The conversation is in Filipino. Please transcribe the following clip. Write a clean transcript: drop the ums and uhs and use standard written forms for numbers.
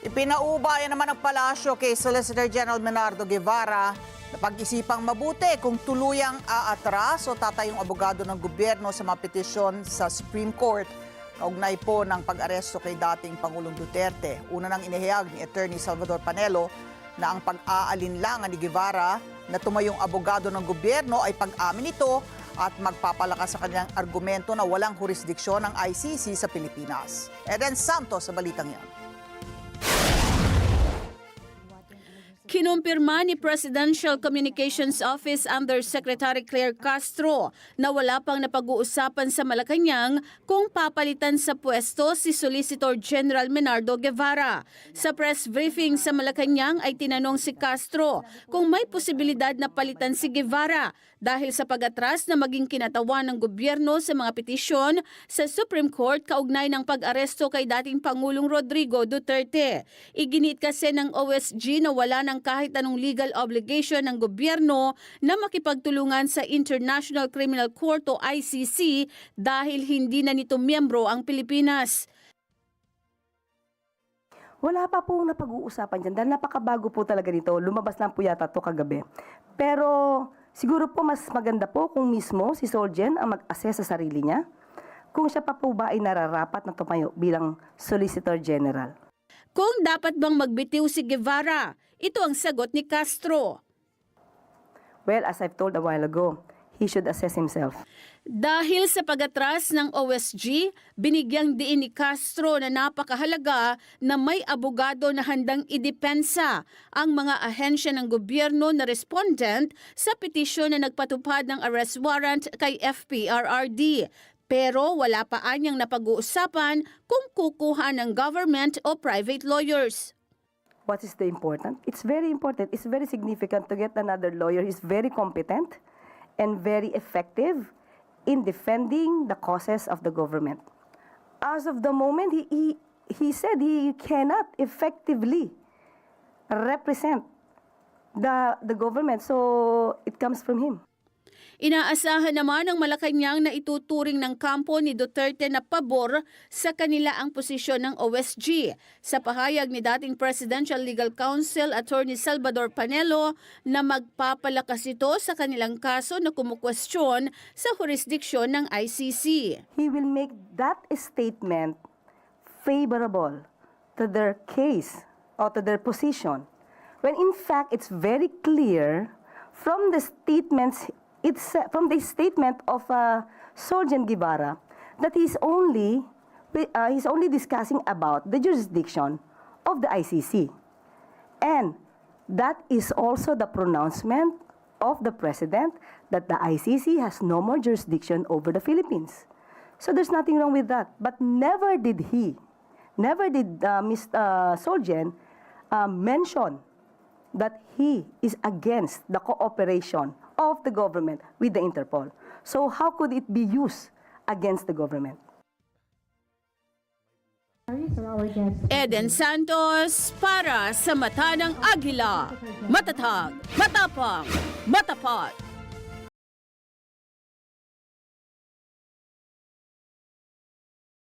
Ipinaubaya naman ng palasyo kay Solicitor General Menardo Guevara na pag-isipang mabuti kung tuluyang aatras o tatayong abogado ng gobyerno sa mga petisyon sa Supreme Court kaugnay po ng pag-aresto kay dating Pangulong Duterte. Una nang inihayag ni Attorney Salvador Panelo na ang pag-aalinlangan ni Guevara na tumayong abogado ng gobyerno ay pag-amin nito at magpapalakas sa kanyang argumento na walang jurisdiksyon ng ICC sa Pilipinas. Eden Santos sa balitang yan. Kinumpirma ni Presidential Communications Office Undersecretary Claire Castro na wala pang napag-uusapan sa Malacanang kung papalitan sa pwesto si Solicitor General Menardo Guevara. Sa press briefing sa Malacanang ay tinanong si Castro kung may posibilidad na palitan si Guevara dahil sa pag-atras na maging kinatawan ng gobyerno sa mga petisyon sa Supreme Court kaugnay ng pag-aresto kay dating Pangulong Rodrigo Duterte. Iginit kasi ng OSG na wala ng kahit anong legal obligation ng gobyerno na makipagtulungan sa International Criminal Court o ICC dahil hindi na nito miyembro ang Pilipinas. Wala pa pong napag-uusapan dyan dahil napakabago po talaga nito. Lumabas lang po yata ito kagabi. Pero siguro po mas maganda po kung mismo si Solgen ang mag-assess sa sarili niya kung siya pa po ba ay nararapat na tumayo bilang Solicitor General. Kung dapat bang magbitiw si Guevara, ito ang sagot ni Castro. Well, as I've told a while ago, he should assess himself. Dahil sa pag-atras ng OSG, binigyang diin ni Castro na napakahalaga na may abogado na handang idepensa ang mga ahensya ng gobyerno na respondent sa petisyon na nagpatupad ng arrest warrant kay FPRRD. Pero wala pa anyang napag-uusapan kung kukuha ng government o private lawyers. What is the important? It's very important. It's very significant to get another lawyer. He's very competent and very effective in defending the causes of the government. As of the moment, he said he cannot effectively represent the government. So it comes from him. Inaasahan naman ng Malacanang na ituturing ng kampo ni Duterte na pabor sa kanila ang posisyon ng OSG. Sa pahayag ni dating Presidential Legal Counsel Attorney Salvador Panelo na magpapalakas ito sa kanilang kaso na kumukwestiyon sa jurisdiksyon ng ICC. He will make that statement favorable to their case or to their position. When in fact it's very clear from the statements from the statement of Solgen Guevara that he's only discussing about the jurisdiction of the ICC. And that is also the pronouncement of the President that the ICC has no more jurisdiction over the Philippines. So there's nothing wrong with that. But never did Mr. Solgen mention that he is against the cooperation of the government with the Interpol. So how could it be used against the government? Eden Santos para sa Mata ng Agila. Matatag, matapang, matapat.